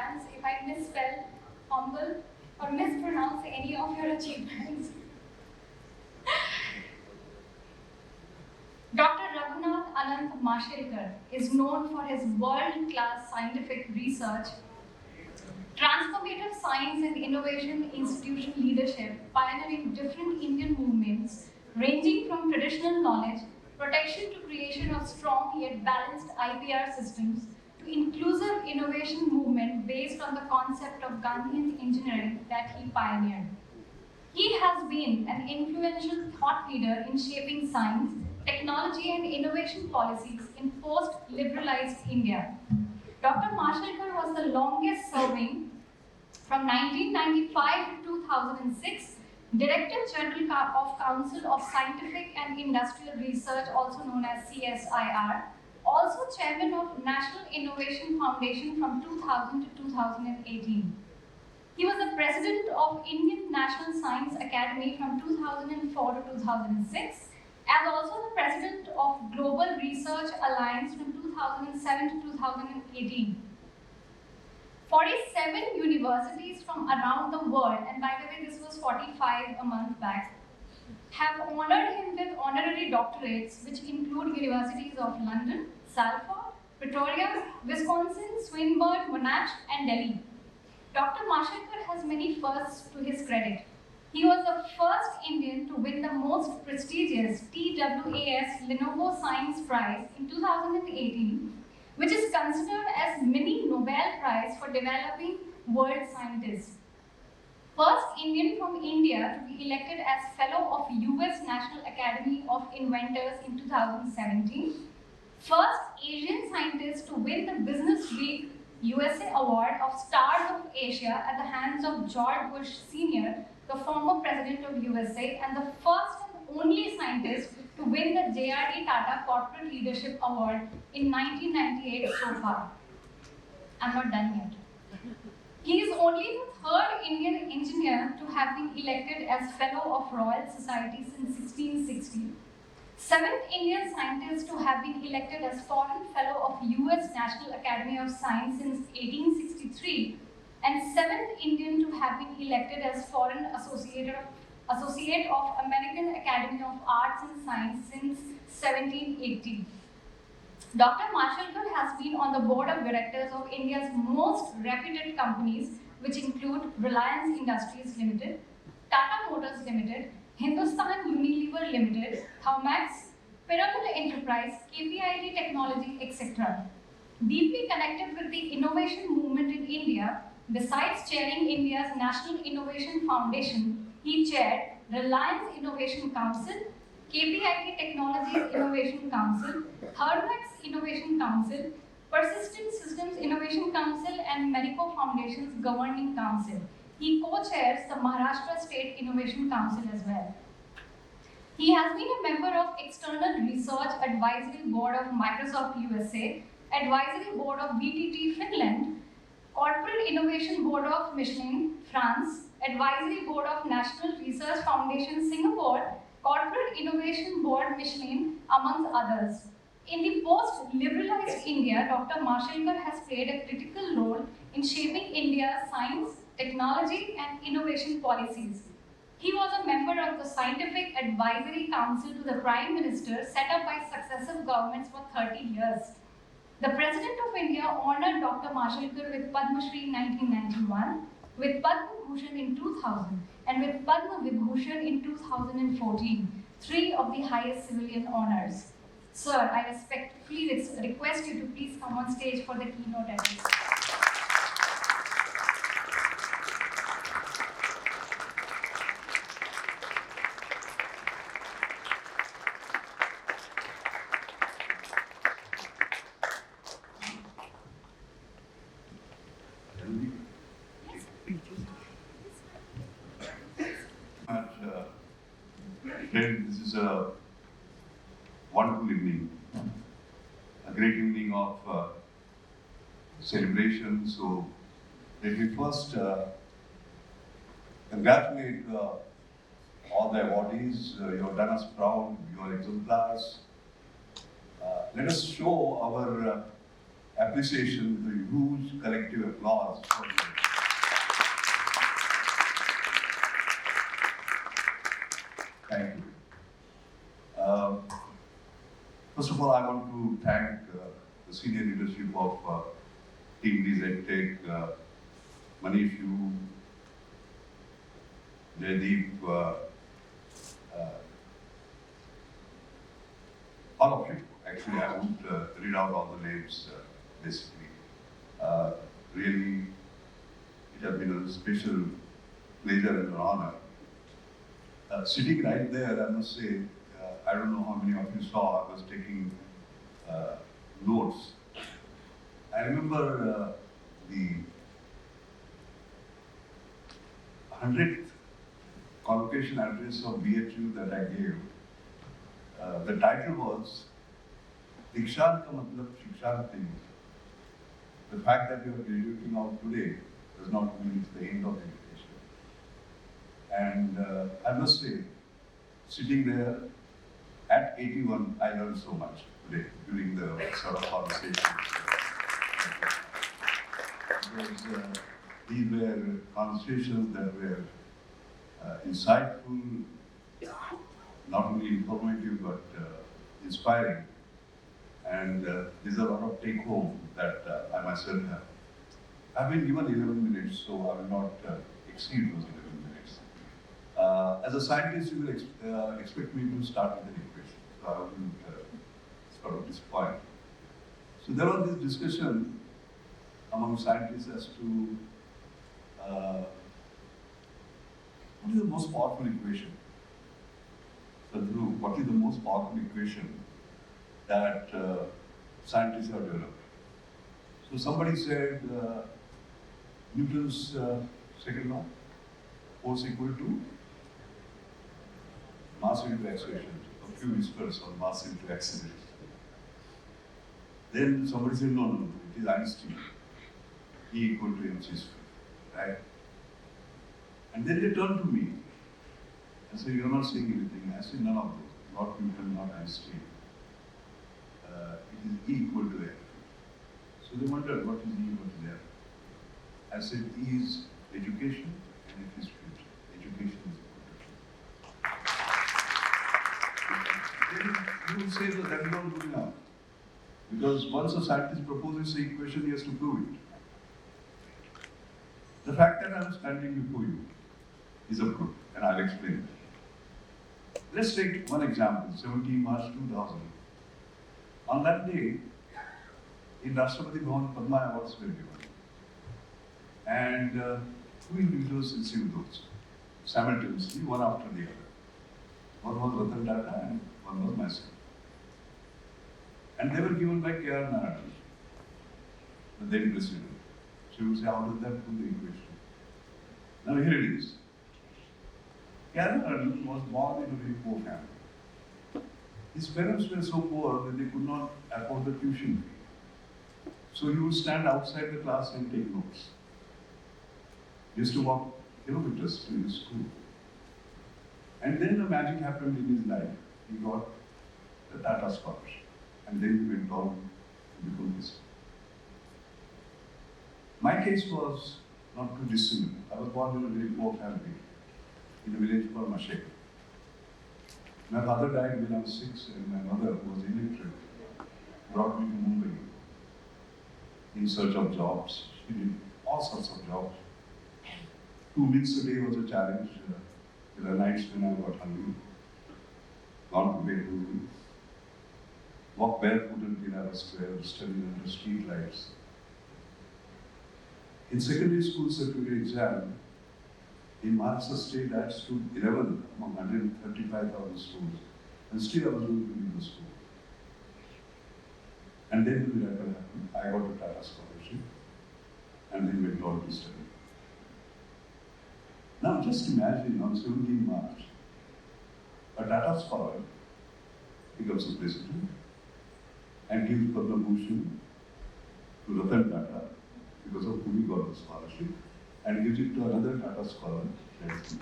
advance if I misspell, fumble, or mispronounce any of your achievements. Dr. Raghunath A Mashelkar is known for his world-class scientific research, transformative science and innovation institution leadership, pioneering different Indian movements ranging from traditional knowledge, protection to creation of strong yet balanced IPR systems, to inclusive innovation movement based on the concept of Gandhian engineering that he pioneered. He has been an influential thought leader in shaping science, technology and innovation policies in post-liberalized India. Dr. Mashelkar was the longest serving from 1995 to 2006 Director General of Council of Scientific and Industrial Research, also known as CSIR, also Chairman of National Innovation Foundation from 2000 to 2018. He was the President of Indian National Science Academy from 2004 to 2006, as also the President of Global Research Alliance from 2007 to 2018. 47 universities from around the world, and by the way, this was 45 a month back, have honored him with honorary doctorates, which include universities of London, Salford, Pretoria, Wisconsin, Swinburne, Monash, and Delhi. Dr. Mashelkar has many firsts to his credit. He was the first Indian to win the most prestigious TWAS Lenovo Science Prize in 2018, which is considered as mini Nobel Prize for developing world scientists. First Indian from India to be elected as Fellow of US National Academy of Inventors in 2017. First Asian scientist to win the Business Week USA Award of Stars of Asia at the hands of George Bush Sr., the former President of USA, and the first and only scientist to win the J.R.D. Tata Corporate Leadership Award in 1998 so far. I'm not done yet. He is only the third Indian engineer to have been elected as Fellow of Royal Society since 1660. Seventh Indian scientist to have been elected as Foreign Fellow of US National Academy of Science since 1863, and seventh Indian to have been elected as Foreign Associate of American Academy of Arts and Science since 1780. Dr. Mashelkar has been on the board of directors of India's most reputed companies, which include Reliance Industries Limited, Tata Motors Limited, Hindustan Unilever Limited, Thermax, Pinnacle Enterprise, KPIT Technology, etc. Deeply connected with the innovation movement in India, besides chairing India's National Innovation Foundation, he chaired Reliance Innovation Council, KPIT Technologies Innovation Council, Thermax Innovation Council, Persistent Systems Innovation Council, and Medico Foundation's Governing Council. He co-chairs the Maharashtra State Innovation Council as well. He has been a member of External Research Advisory Board of Microsoft USA, Advisory Board of BTT Finland, Corporate Innovation Board of Michelin France, Advisory Board of National Research Foundation Singapore, Corporate Innovation Board Michelin, amongst others. In the post-liberalized India, Dr. Mashelkar has played a critical role in shaping India's science, technology and innovation policies. He was a member of the Scientific Advisory Council to the Prime Minister set up by successive governments for 30 years. The President of India honored Dr. Mashelkar with Padma Shri in 1991, with Padma Bhushan in 2000 and with Padma Vibhushan in 2014, three of the highest civilian honors. Sir, I respectfully request you to please come on stage for the keynote address. This is a wonderful evening, a great evening of celebration. So let me first congratulate all the awardees. You have done us proud, you are exemplars. Let us show our appreciation with a huge collective applause for you. Thank you. First of all, I want to thank the senior leadership of Team DZTech, Manish, you, Jaideep, all of you. Actually, I won't read out all the names, basically. Really, it has been a special pleasure and an honor. Sitting right there, I must say, I don't know how many of you saw, I was taking notes. I remember the 100th convocation address of BHU that I gave. The title was Dikshan ka matlab shikshan nahi. The fact that you are graduating out today does not mean it's the end of education. And I must say, sitting there at 81, I learned so much today during the sort of conversations. Because these were conversations that were insightful, not only informative but inspiring. And there's a lot of take home that I myself have. I've been given 11 minutes, so I will not exceed those 11 minutes. As a scientist, you will expect me to start with an equation, so I wouldn't sort of disappoint. So there was this discussion among scientists as to what is the most powerful equation? Sadhguru, what is the most powerful equation that scientists have developed? So somebody said Newton's second law, force equal to mass into acceleration. A few whispers on mass into acceleration. Then somebody said, no, it is Einstein. E equal to mc square, right? And then they turned to me and said, you're not saying anything. I said, none of those. Not Newton, not Einstein. It is E equal to F. So they wondered, what is E, what is F? I said, E is education and F is future. Education is future. Then you will say that that is not good enough. Because once a scientist proposes the equation, he has to prove it. The fact that I am standing before you is a proof, and I'll explain it. Let's take one example, 17 March 2000. On that day, in Rashtrapati Bhavan, Padma Awards were given. And two individuals received those simultaneously, one after the other. One was Ratan Tata and one was myself. And they were given by K.R. Narayan, the then president. So you will say, how does that prove the equation? Now here it is. K.R. Narayan was born in a very poor family. His parents were so poor that they could not afford the tuition fee. So he would stand outside the class and take notes. He used to walk kilometers to his school. And then the magic happened in his life. He got the Tata Scholarship. And then he went on to become this. My case was not too dissimilar. I was born in a very poor family in a village called Mashelkar. My father died when I was 6 and my mother, who was illiterate, brought me to Mumbai in search of jobs. She did all sorts of jobs. 2 meals a day was a challenge. There were nights when I got hungry, gone to bed hungry, walked barefoot until I was 12, studied under street lights. In secondary school certificate exam, in Maharashtra state, I stood 11 among 135,000 schools, and still I was going to leave the school. And then the miracle happened. I got a Tata Scholarship, and then went on to study. Now just imagine on 17 March, a Tata scholar becomes a president and gives Padma Bhushan to Ratan Tata because of whom he got the scholarship, and gives it to another Tata scholar. That's me.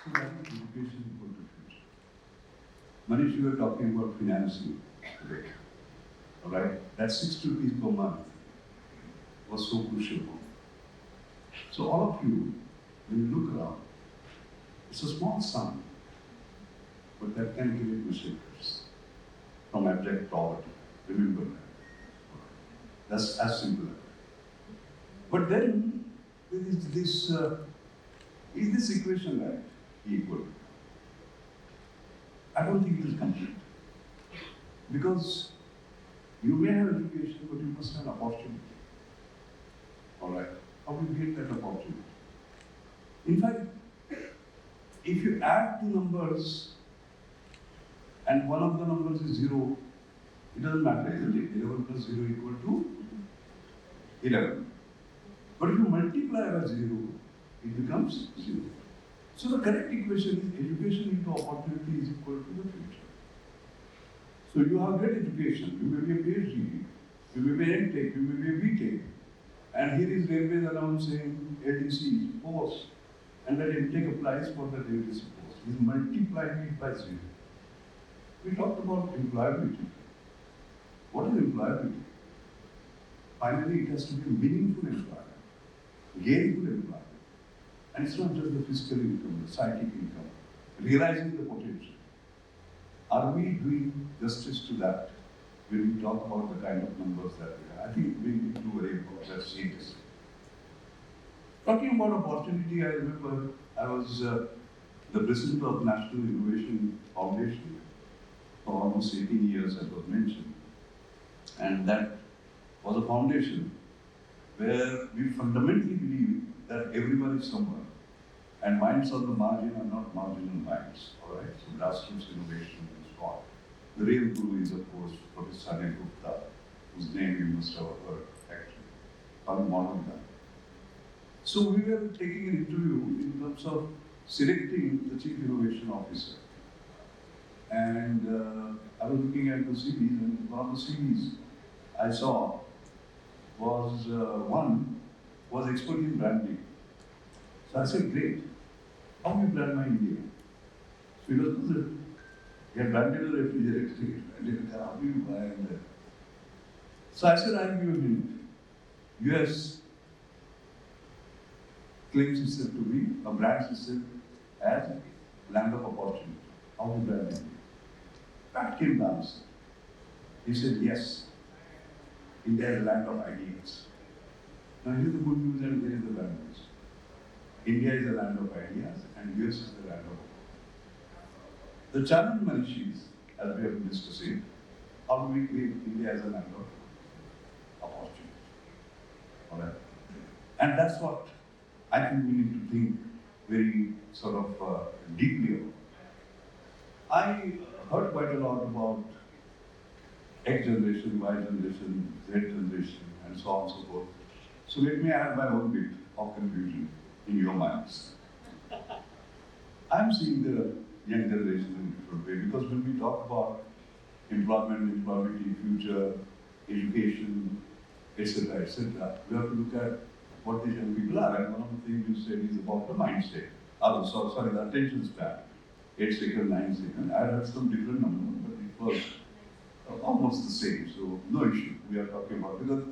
So that is education equal to future. we were talking about financing today, all right? That 60 rupees per month was so crucial. So all of you, when you look around, it's a small sum, but that can create Mashelkars from abject poverty. Remember that. That's as simple as that. But then there is this equation right? Equal. I don't think it is complete. Because you may have education, but you must have an opportunity. All right? How do you get that opportunity? In fact, if you add two numbers and one of the numbers is 0, it doesn't matter, isn't it? 11 plus 0 equal to 11. But if you multiply by 0, it becomes 0. So the correct equation is education into opportunity is equal to the future. So you have great education, you may be a PhD, you may be an MTech, you may be a BTech, and here is railways announcing LDC post, and that MTech applies for the LDC post. He's multiplying it by 0. We talked about employability. What is employability? Finally, it has to be a meaningful employment, gainful employment. And it's not just the fiscal income, the psychic income, realizing the potential. Are we doing justice to that when we talk about the kind of numbers that we have? I think we need to worry about that seriously. Talking about opportunity, I remember I was the president of National Innovation Foundation for almost 18 years, as was mentioned. And that was a foundation where we fundamentally believe that everyone is someone. And minds on the margin are not marginal minds, all right? So grassroots innovation is gone. The real guru is, of course, Professor Sanjay Gupta, whose name you must have heard, actually, Padma. So we were taking an interview in terms of selecting the Chief Innovation Officer. And I was looking at the CVs, and one of the CVs I saw was one was expert in branding. So I said, great. How do you brand my India? So he was good. He had branded a refrigerator. How do you brand that? So I said, I'll give you a hint. US claims itself to be a brand itself as land of opportunity. How do you brand India? That came the answer. He said, yes. India is a land of ideas. Now here's the good news and here is the bad news. India is a land of ideas and US is the land of opportunity. The challenge, Manish, is, as we have been discussing, how do we create India as a land of opportunity? All right? And that's what I think we need to think very sort of deeply about. I heard quite a lot about X generation, Y generation, Z generation, and so on and so forth. So let me add my own bit of confusion in your minds. I'm seeing the young generation in a different way because when we talk about employment, employability, future, education, etc., etc., we have to look at what these young people are. And one of the things you said is about the mindset. Oh, sorry, the attention span. 8 seconds, 9 seconds. I had some different numbers, but it was almost the same. So no issue we are talking about because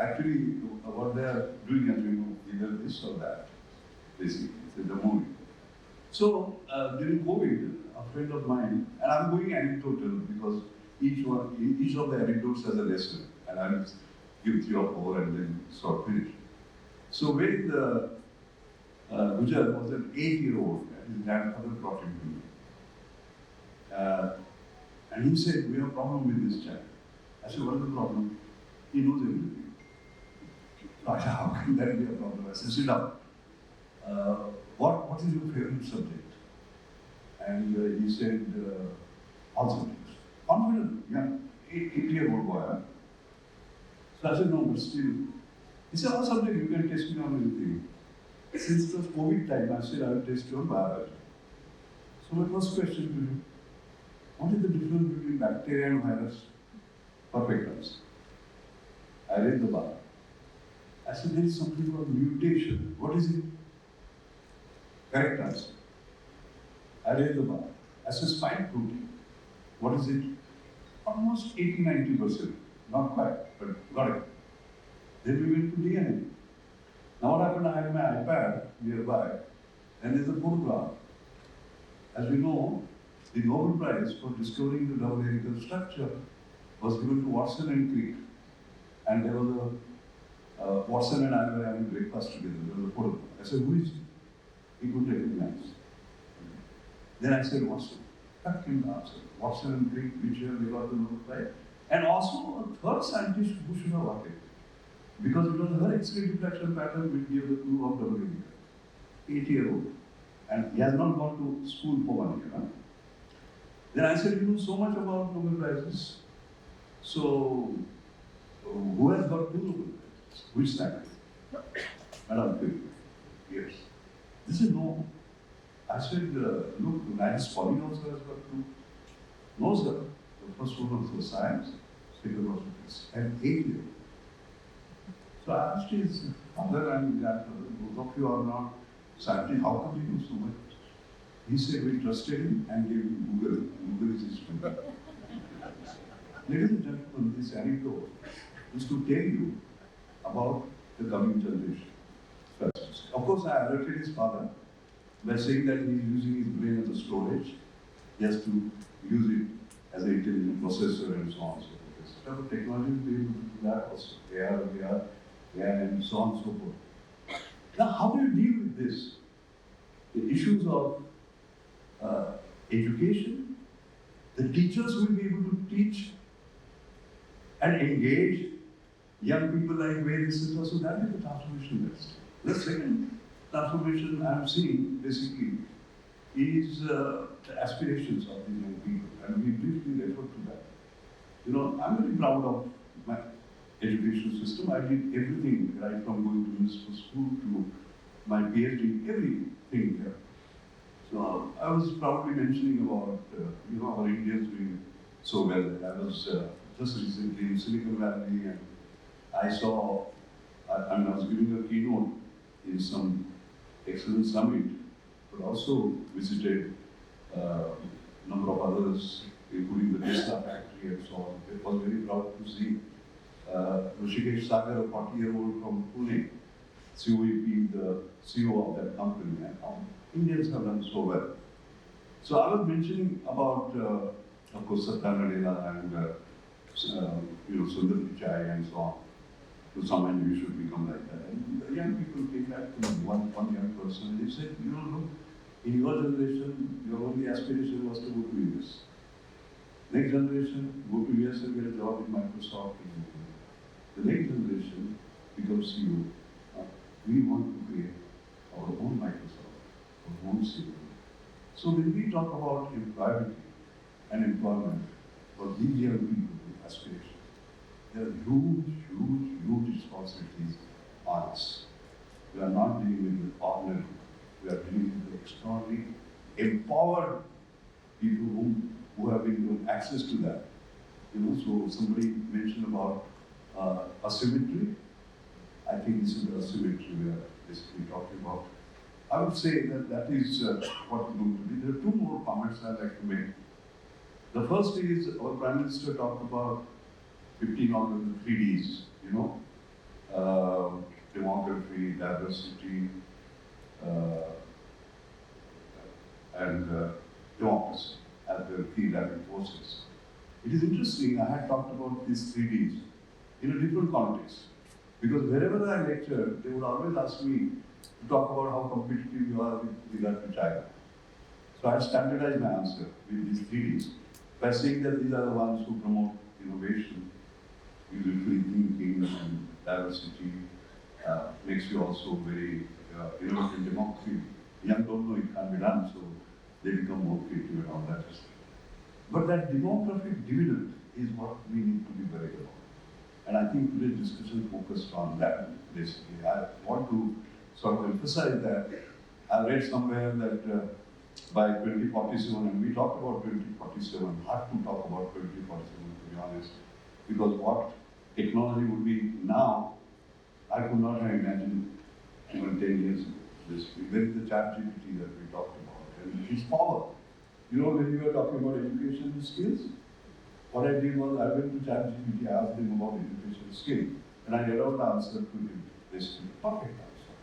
actually what they are doing, as we know, either this or that, basically, it's the movie. So during COVID, a friend of mine, and I'm going anecdotal because each of the anecdotes has a lesson, and I'll give 3 or 4 and then sort of finish. So when Gujar was an 8-year-old, and his grandfather brought him to me. And he said, we have a problem with this child. I said, what is the problem? He knows everything. So I said, how can that be a problem? I said, sit down. What is your favorite subject? And he said, all subjects. Confident, young, 8-year-old boy. Huh? So I said, no, but still. He said, all subjects, you can test me on anything. Since it was COVID time, I said, I will test you on biology. So my first question to him, what is the difference between bacteria and virus? Perfect answer. I read the bar. I said, there is something called mutation. What is it? Correct answer. I read the bar. as a spike protein. What is it? Almost 80-90%. Not quite, but got it. Then we went to DNA. Now what happened, I had my iPad nearby, and there's a photograph. As we know, the Nobel Prize for discovering the double helical structure was given to Watson and Crick. And there was Watson and I were having breakfast together. There was a photograph. I said, who is he? He couldn't recognize. Then I said, Watson. That came the answer. Watson and Crick, which year they got the Nobel Prize. And also a third scientist who should have got it. Because it was her X-ray diffraction pattern which gave the clue of double helical. 8-year-old. And he has not gone to school for 1 year. Huh? Then I said, you know so much about Nobel Prizes. So, who has got 2 Nobel Prizes? Which scientist? Madam Crick. Yes. This is no. I said, look, Linus Pauling also has got 2. No, sir. The first one was for science, second was for physics. And 8-year-old. So I asked his father and grandfather, both of you are not scientists, how come you do so much? He said, we trusted him and gave him Google. Google is his student. Ladies and gentlemen, this anecdote is to tell you about the coming generation. Of course, I alerted his father by saying that he is using his brain as a storage. He has to use it as an intelligent processor and so on and so forth. So technology will be able to do that also. AI and so on and so forth. Now, how do you deal with this? The issues of education, the teachers will be able to teach and engage young people like where this is. So that is the transformation next. The second transformation I'm seeing basically is the aspirations of these young people, and we briefly referred to that. You know, I'm very proud of my education system. I did everything right from going to municipal school to my PhD, everything here. So I was proudly mentioning about our Indians doing so well. I was just recently in Silicon Valley, and I saw. I was giving a keynote in some excellent summit, but also visited a number of others, including the Tesla factory and so on. I was very proud to see Rishikesh Sagar, a 40-year-old from Pune, COEP, the CEO of that company, and how Indians have done so well. So I was mentioning about, of course, Satya Nadella and Sundar Pichai and so on. To some end, we should become like that. And the young people came back to me, one young person, and they said, look, in your generation, your only aspiration was to go to US. Next generation, go to US and get a job in Microsoft. The next generation becomes CEO. We want to create our own Microsoft, our own CEO. So when we talk about employability and employment for these young people with aspirations, there are huge responsibilities on us. We are not dealing with the ordinary. We are dealing with the extraordinary, empowered people who have been given access to that. So somebody mentioned about asymmetry. I think this is the asymmetry we are basically talking about. I would say that is what we're going to be. There are 2 more comments I'd like to make. The first is our Prime Minister talked about 15 of the 3 Ds, demography, diversity, and democracy as the key driving forces. It is interesting, I had talked about these 3 Ds in a different context. Because wherever I lectured, they would always ask me to talk about how competitive you are with regard to China. So I standardized my answer with these 3 Ds by saying that these are the ones who promote innovation, usually thinking, and diversity, makes you also very innovative democracy. Young don't know it can't be done, so they become more creative and all that. But that demographic dividend is what we need to be worried about. And I think today's discussion focused on that, basically. I want to sort of emphasize that. I read somewhere that by 2047, and we talked about 2047, hard to talk about 2047 to be honest, because what technology would be now, I could not have imagined even 10 years ago. There is the chat GPT that we talked about, and its power You know, when you were talking about education skills, what I did was I went to ChatGPT, I asked him about education skill, and I read out the answer to him. Basically, perfect answer.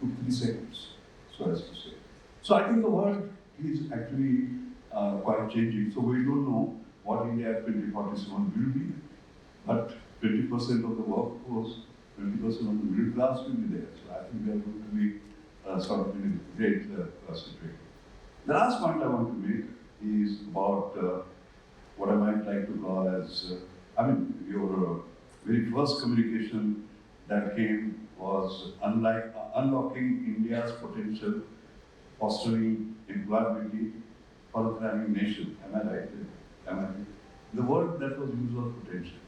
Took 3 seconds, so as to say. So I think the world is actually quite changing. So we don't know what India at 2047 will be, but 20% of the workforce, 20% of the middle class will be there. So I think we are going to be sort of in a great situation. The last point I want to make is about what I might like to call as, your very first communication that came was unlocking India's potential, fostering employability for a thriving nation. Am I right? Am I right? The word that was used was potential.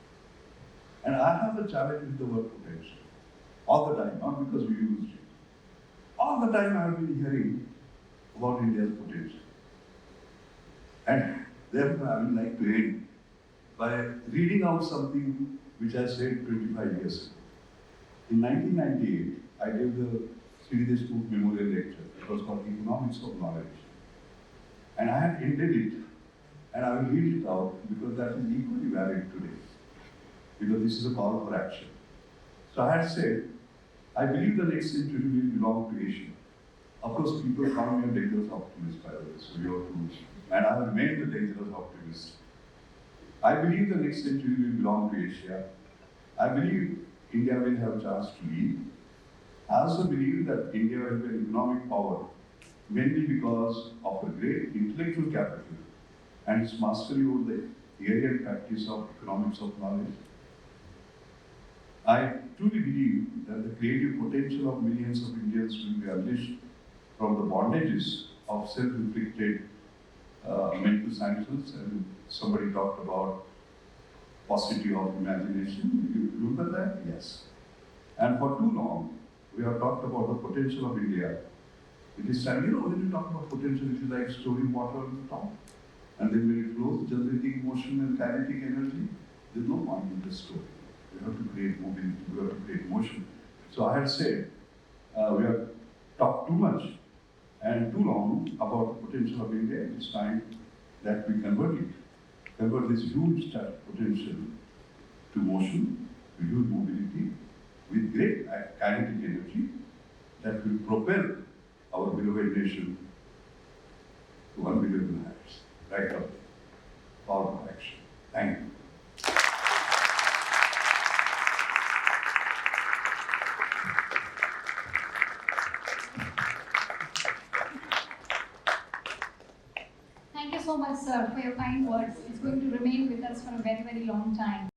And I have a challenge with the word potential. All the time, not because we used it. All the time I have been hearing about India's potential. And therefore I would like to end by reading out something which I said 25 years ago. In 1998, I gave the Sri Deshmukh Memorial Lecture. It was called Economics of Knowledge. And I had ended it, and I will read it out because that is equally valid today. Because this is a call for action. So I had said, I believe the next century will belong to Asia. Of course, people call me a dangerous optimist, by the way, so you have to, and I have remained a dangerous optimist. I believe the next century will belong to Asia. I believe India will have a chance to lead. I also believe that India will be an economic power, mainly because of her great intellectual capital and its mastery over the area and practice of economics of knowledge. I truly believe that the creative potential of millions of Indians will be unleashed from the bondages of self-inflicted mental sanctions, and somebody talked about paucity of imagination. You remember that? Yes. And for too long, we have talked about the potential of India. It is time, when you talk about potential, it is like storing water on the top. And then when it flows, generating motion and kinetic energy, there's no point in the story. We have to create mobility, we have to create motion. So I had said, we have talked too much and too long about the potential of India. It's time that we convert this huge potential to motion, to huge mobility, with great kinetic energy that will propel our beloved nation to unbelievable heights. Right up, power of action. Thank you. Thank you so much, sir, for your kind words. It's going to remain with us for a very, very long time.